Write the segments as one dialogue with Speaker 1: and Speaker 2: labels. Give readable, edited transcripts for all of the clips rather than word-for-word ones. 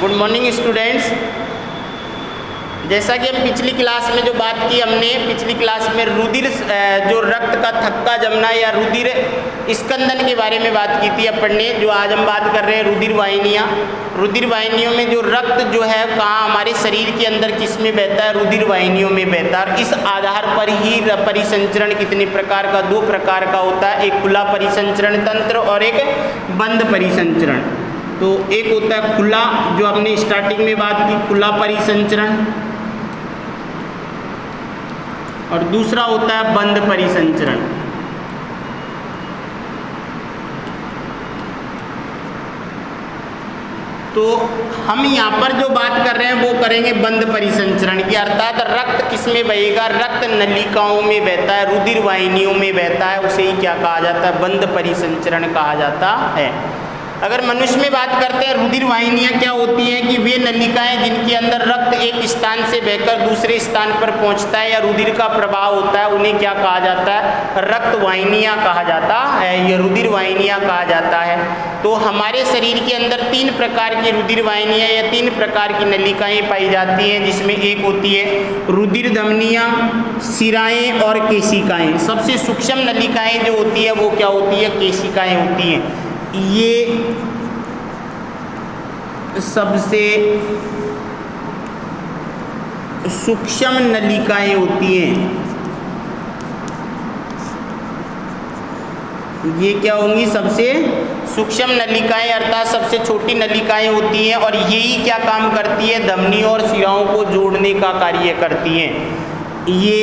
Speaker 1: Good morning students. जैसा कि हम पिछली क्लास में जो बात की हमने पिछली क्लास में रुधिर जो रक्त का थक्का जमना या रुधिर स्कंदन के बारे में बात की थी अपन ने। जो आज हम बात कर रहे हैं रुधिर वाहिनियाँ। रुधिर वाहिनियों में जो रक्त जो है कहाँ हमारे शरीर के अंदर किस में बहता है, रुधिर वाहिनियों में बहता है। और इस आधार पर ही परिसंचरण कितने प्रकार का, दो प्रकार का होता है, एक खुला परिसंचरण तंत्र और एक बंद परिसंचरण। तो एक होता है खुला, जो हमने स्टार्टिंग में बात की, खुला परिसंचरण, और दूसरा होता है बंद परिसंचरण। तो हम यहाँ पर जो बात कर रहे हैं वो करेंगे बंद परिसंचरण की, अर्थात रक्त किस में बहेगा, रक्त नलिकाओं में बहता है, रुधिर वाहिनियों में बहता है, उसे ही क्या कहा जाता है, बंद परिसंचरण कहा जाता है। अगर मनुष्य में बात करते हैं, रुधिर वाहिनियाँ क्या होती हैं कि वे नलिकाएं जिनके अंदर रक्त एक स्थान से बहकर दूसरे स्थान पर पहुंचता है या रुधिर का प्रवाह होता है, उन्हें क्या कहा जाता है, रक्त वाहिनियाँ कहा जाता है, या रुधिर वाहिनियाँ कहा जाता है। तो हमारे शरीर के अंदर तीन प्रकार की रुधिर वाहिनियाँ या तीन प्रकार की नलिकाएँ पाई जाती हैं, जिसमें एक होती है रुधिर धमनियाँ, शिराएँ और केशिकाएँ। सबसे सूक्ष्म नलिकाएँ जो होती है वो क्या होती है, केशिकाएँ होती हैं। ये सबसे सूक्ष्म नलिकाएं होती हैं। ये क्या होंगी, सबसे सूक्ष्म नलिकाएं, अर्थात सबसे छोटी नलिकाएं होती हैं, और यही क्या काम करती है, धमनियों और शिराओं को जोड़ने का कार्य करती हैं। ये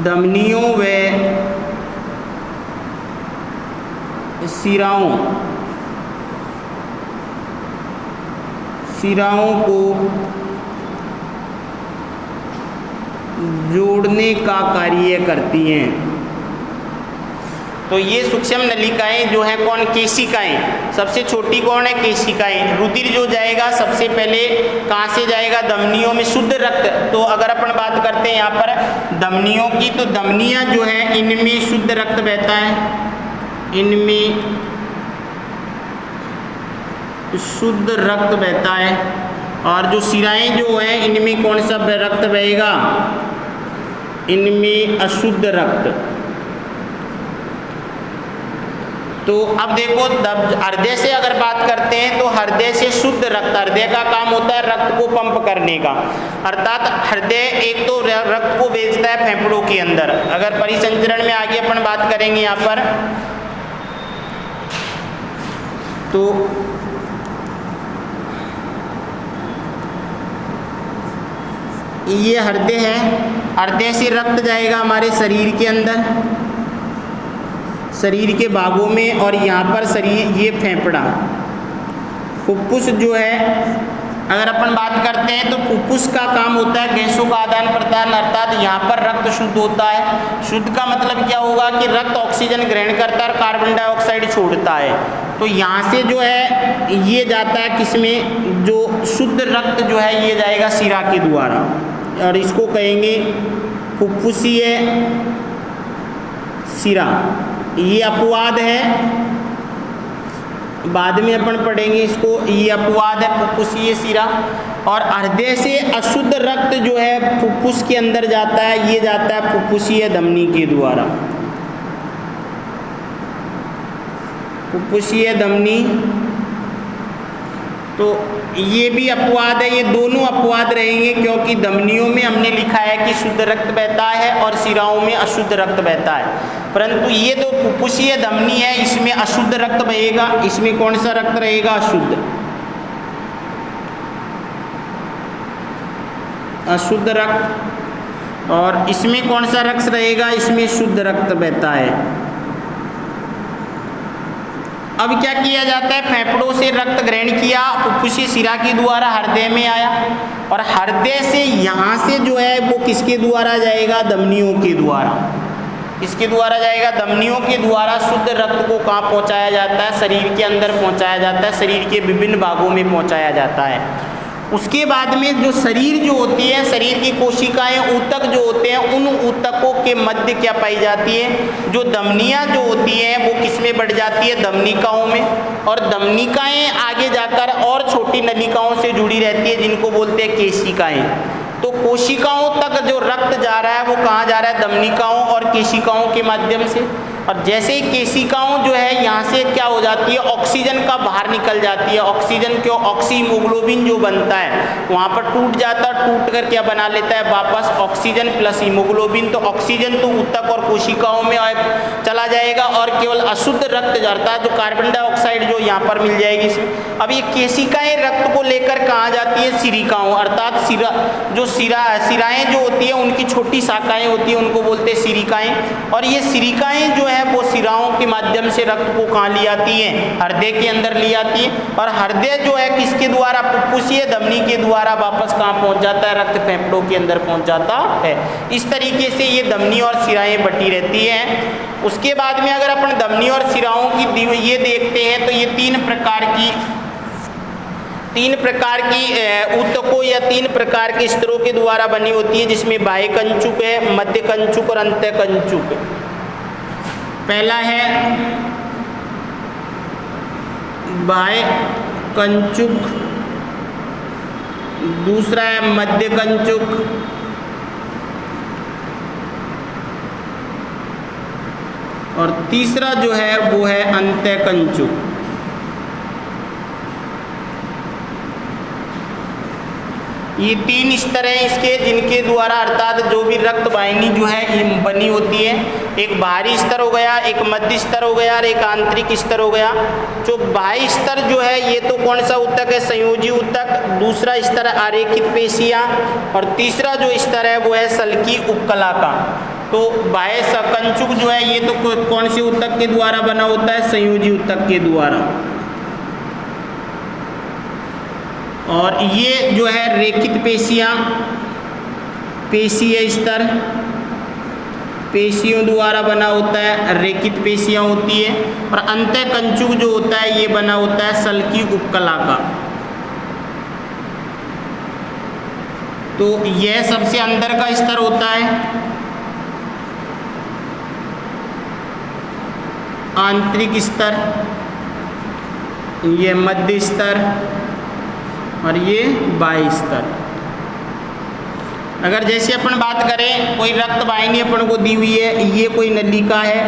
Speaker 1: धमनियों व शिराओं को जोड़ने का कार्य करती हैं। तो ये सूक्ष्म नलिकाएं जो हैं कौन, केशिकाएं। सबसे छोटी कौन है, केशिकाएं। रुधिर जो जाएगा सबसे पहले कहाँ से जाएगा, धमनियों में, शुद्ध रक्त। तो अगर अपन बात करते हैं यहाँ पर धमनियों की, तो धमनियाँ जो हैं इनमें शुद्ध रक्त बहता है, इनमें शुद्ध रक्त बहता है। और जो शिराएं जो है इनमें कौन सा रक्त बहेगा, इनमें अशुद्ध रक्त। तो अब देखो हृदय से अगर बात करते हैं तो हृदय से शुद्ध रक्त, हृदय का काम होता है रक्त को पंप करने का, अर्थात हृदय एक तो रक्त को भेजता है फेफड़ों के अंदर। अगर परिसंचरण में आगे अपन बात करेंगे यहाँ पर, तो ये हृदय है, हृदय से रक्त जाएगा हमारे शरीर के अंदर, शरीर के भागों में, और यहाँ पर शरीर, ये फेफड़ा, फुफ्फुस जो है अगर अपन बात करते हैं तो फुफ्फुस का काम होता है गैसों का आदान प्रदान, अर्थात यहाँ पर रक्त शुद्ध होता है। शुद्ध का मतलब क्या होगा कि रक्त ऑक्सीजन ग्रहण करता है और कार्बन डाइऑक्साइड छोड़ता है। तो यहाँ से जो है ये जाता है किसमें, जो शुद्ध रक्त जो है ये जाएगा शिरा के द्वारा, और इसको कहेंगे फुफ्फुसीय शिरा। ये अपवाद है, बाद में अपन पढ़ेंगे इसको, ये अपवाद है फुफ्फुसीय शिरा। और हृदय से अशुद्ध रक्त जो है फुफ्फुस के अंदर जाता है, ये जाता है फुफ्फुसीय धमनी के द्वारा, फुफ्फुसीय धमनी। तो ये भी अपवाद है, ये दोनों अपवाद रहेंगे, क्योंकि धमनियों में हमने लिखा है कि शुद्ध रक्त बहता है और शिराओं में अशुद्ध रक्त बहता है। परंतु ये तो फुफ्फुसीय धमनी है, इसमें अशुद्ध रक्त बहेगा, इसमें कौन सा रक्त रहेगा, अशुद्ध, अशुद्ध रक्त। और इसमें कौन सा रक्त रहेगा, इसमें शुद्ध रक्त बहता है। अब क्या किया जाता है, फेफड़ों से रक्त ग्रहण किया, फुफ्फुसीय शिरा के द्वारा हृदय में आया, और हृदय से यहाँ से जो है वो किसके द्वारा जाएगा, धमनियों के द्वारा। किसके द्वारा जाएगा, धमनियों के द्वारा शुद्ध रक्त को कहाँ पहुँचाया जाता है, शरीर के अंदर पहुँचाया जाता है, शरीर के विभिन्न भागों में पहुँचाया जाता है। उसके बाद में जो शरीर जो होती है, शरीर की कोशिकाएं, ऊतक जो होते हैं, उन ऊतकों के मध्य क्या पाई जाती है, जो धमनियां जो होती हैं वो किस में बढ़ जाती है, धमनिकाओं में। और धमनिकाएं आगे जाकर और छोटी नलिकाओं से जुड़ी रहती है जिनको बोलते हैं केशिकाएं। तो कोशिकाओं तक जो रक्त जा रहा है वो कहाँ जा रहा है, धमनिकाओं और केशिकाओं के माध्यम से। और जैसे ही केशिकाओं जो है यहाँ से क्या हो जाती है, ऑक्सीजन का बाहर निकल जाती है। ऑक्सीजन क्यों, ऑक्सीहीमोग्लोबिन जो बनता है वहाँ पर टूट जाता है, टूट कर क्या बना लेता है वापस, ऑक्सीजन प्लस हीमोग्लोबिन। तो ऑक्सीजन तो ऊतक और कोशिकाओं में चला जाएगा और केवल अशुद्ध रक्त जाता है, जो कार्बन डाइऑक्साइड जो यहाँ पर मिल जाएगी इसमें। अब ये केशिकाएं रक्त को लेकर कहाँ जाती है, सिरिकाओं, अर्थात सिराएं जो होती है उनकी छोटी शाखाएं होती है, उनको बोलते हैं सिरिकाएं। और ये सिरिकाएं जो है वो सिराओं के माध्यम से रक्त को कहाँ ले आती है, हृदय के अंदर ले आती है। और हृदय जो है किसके द्वारा, फुफ्फुसीय धमनी के द्वारा वापस कहाँ पहुँच जाता है, रक्त फेफड़ों के अंदर पहुँच जाता है। इस तरीके से ये धमनी और सिराएं बटी रहती हैं। उसके बाद में अगर अपन धमनी और सिराओं की ये देखते हैं तो ये तीन प्रकार की ऊतकों या तीन प्रकार के स्तरों के द्वारा बनी होती है, जिसमें बाह्य कंचुक है, मध्य कंचुक और अंत्य कंचुक। पहला है बाह्य कंचुक, दूसरा है मध्य कंचुक, और तीसरा जो है वो है अंत्य कंचुक। ये तीन स्तर हैं इसके, जिनके द्वारा अर्थात जो भी रक्त वाहिनी जो है ये बनी होती है। एक बाहरी स्तर हो गया, एक मध्य स्तर हो गया और एक आंतरिक स्तर हो गया। जो बाह्य स्तर जो है ये तो कौन सा ऊतक है, संयोजी ऊतक। दूसरा स्तर आरेखित पेशियाँ, और तीसरा जो स्तर है वो है सल्की उपकला का। तो बाह्य कंचुक जो है ये तो कौन से ऊतक के द्वारा बना होता है, संयोजी ऊतक के द्वारा। और ये जो है रेखित पेशियाँ, पेशीय स्तर, पेशियों द्वारा बना होता है, रेखित पेशियाँ होती है। और अंत्य कंचुक जो होता है ये बना होता है सल्की उपकला का। तो यह सबसे अंदर का स्तर होता है। आंतरिक स्तर, ये मध्य स्तर और ये बाह्य स्तर। अगर जैसे अपन बात करें, कोई रक्त वाहिनी अपन को दी हुई है, ये कोई नलिका है,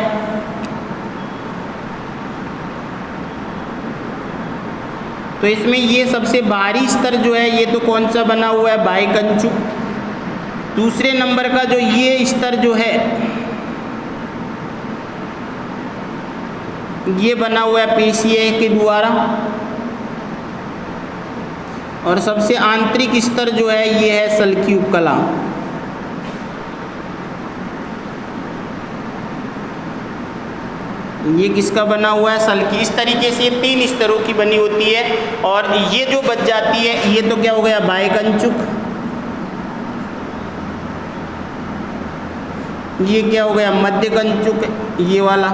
Speaker 1: तो इसमें ये सबसे बाहरी स्तर जो है ये तो कौन सा बना हुआ है, बाह्य कंचुक। दूसरे नंबर का जो ये स्तर जो है ये बना हुआ है पेशीय के द्वारा। और सबसे आंतरिक स्तर जो है ये है सल्की उपकला। ये किसका बना हुआ है, सल्की। इस तरीके से ये तीन स्तरों की बनी होती है। और ये जो बच जाती है ये तो क्या हो गया, बाह्य कंचुक। ये क्या हो गया, मध्य कंचुक, ये वाला।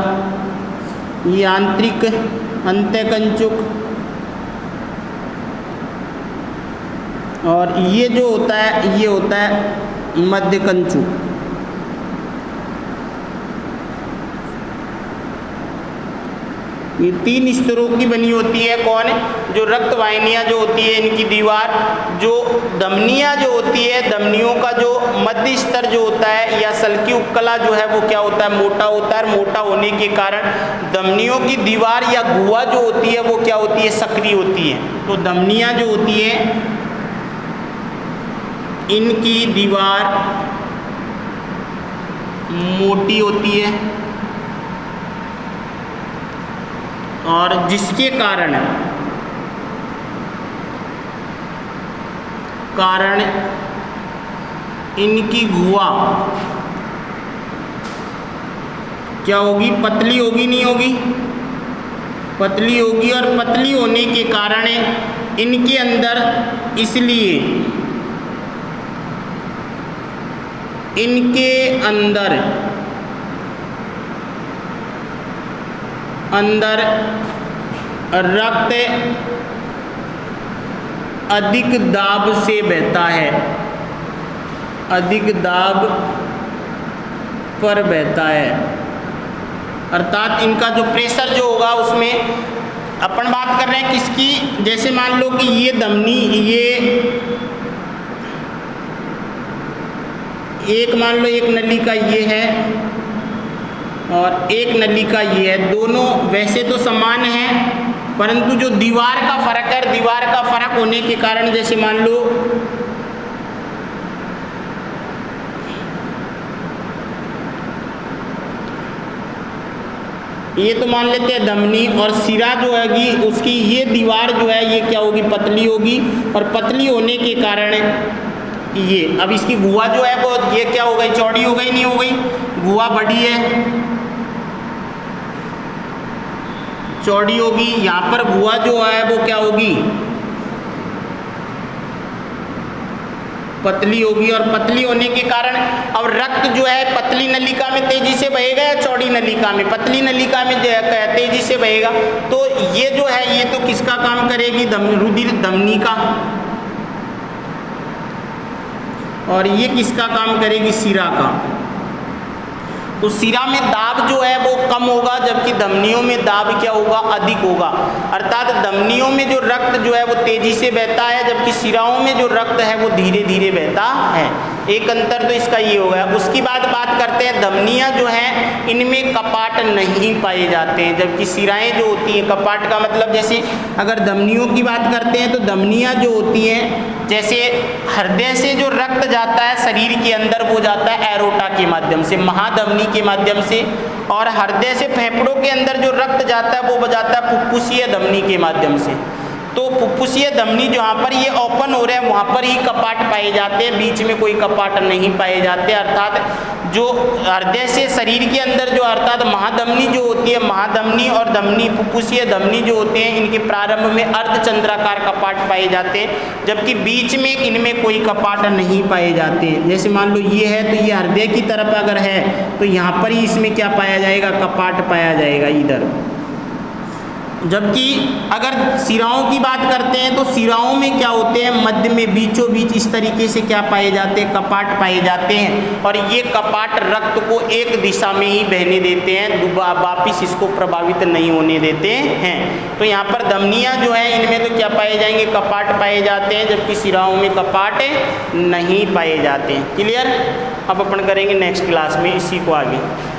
Speaker 1: ये आंतरिक अंत्य कंचुक। और ये जो होता है ये होता है मध्य कंचुक। ये तीन स्तरों की बनी होती है। कौन है, जो रक्त वाहिनियाँ जो होती है इनकी दीवार, जो धमनियाँ जो होती है, धमनियों का जो मध्य स्तर जो होता है या सल्की उपकला जो है वो क्या होता है, मोटा होता है। मोटा होने के कारण धमनियों की दीवार या गुहा जो होती है वो क्या होती है, सक्रिय होती है। तो धमनियाँ जो होती है इनकी दीवार मोटी होती है, और जिसके कारण इनकी गुहा क्या होगी, पतली होगी, नहीं होगी, पतली होगी। और पतली होने के कारण इनके अंदर, इसलिए इनके अंदर रक्त अधिक दाब से बहता है, अधिक दाब पर बहता है, अर्थात इनका जो प्रेशर जो होगा उसमें अपन बात कर रहे हैं किसकी, जैसे मान लो कि ये धमनी, ये एक मान लो एक नली का ये है और एक नली का ये है, दोनों वैसे तो समान हैं परंतु जो दीवार का फर्क है, दीवार का फर्क होने के कारण जैसे मान लो ये तो मान लेते हैं धमनी और सिरा जो हैगी उसकी ये दीवार जो है ये क्या होगी, पतली होगी और पतली होने के कारण ये अब इसकी गुहा जो है वो ये क्या हो गई, चौड़ी हो गई, नहीं हो गई, गुहा बड़ी है, चौड़ी होगी, यहाँ पर गुहा जो है वो क्या होगी, पतली होगी और पतली होने के कारण अब रक्त जो है पतली नलिका में तेजी से बहेगा या चौड़ी नलिका में, पतली नलिका में जो है तेजी से बहेगा, तो ये जो है ये तो किसका काम करेगी, रुधिर धमनी का, और ये किसका काम करेगी, सिरा का। तो सिरा में दाब जो है वो कम होगा जबकि धमनियों में दाब क्या होगा, अधिक होगा, अर्थात धमनियों में जो रक्त जो है वो तेजी से बहता है जबकि सिराओं में जो रक्त है वो धीरे धीरे बहता है। एक अंतर तो इसका ये हो गया। उसकी बाद बात करते हैं धमनियाँ जो हैं इनमें कपाट नहीं पाए जाते हैं जबकि सिराएं जो होती हैं, कपाट का मतलब जैसे अगर धमनियों की बात करते हैं तो धमनियाँ जो होती हैं जैसे हृदय से जो रक्त जाता है शरीर के अंदर वो जाता है एरोटा के माध्यम से, महाधमनी के माध्यम से, और हृदय से फेफड़ों के अंदर जो रक्त जाता है वो जाता है फुफ्फुसीय धमनी के माध्यम से। तो फुफ्फुसीय धमनी जहाँ पर ये ओपन हो रहे हैं वहाँ पर ही कपाट पाए जाते हैं, बीच में कोई कपाट नहीं पाए जाते, अर्थात जो हृदय से शरीर के अंदर जो अर्थात महाधमनी जो होती है, महाधमनी और धमनी फुफ्फुसीय धमनी जो होते हैं इनके प्रारंभ में अर्धचंद्राकार कपाट पाए जाते हैं जबकि बीच में इनमें कोई कपाट नहीं पाए जाते हैं। जैसे मान लो ये है तो ये हृदय की तरफ अगर है तो यहाँ पर ही इसमें क्या पाया जाएगा, कपाट पाया जाएगा इधर। जबकि अगर सिराओं की बात करते हैं तो सिराओं में क्या होते हैं, मध्य में बीचों बीच इस तरीके से क्या पाए जाते हैं, कपाट पाए जाते हैं और ये कपाट रक्त को एक दिशा में ही बहने देते हैं, वापिस इसको प्रभावित नहीं होने देते हैं। तो यहाँ पर धमनियाँ जो है इनमें तो क्या पाए जाएंगे, कपाट पाए जाते हैं जबकि सिराओं में कपाट नहीं पाए जाते हैं। क्लियर। अब अपन करेंगे नेक्स्ट क्लास में इसी को आगे।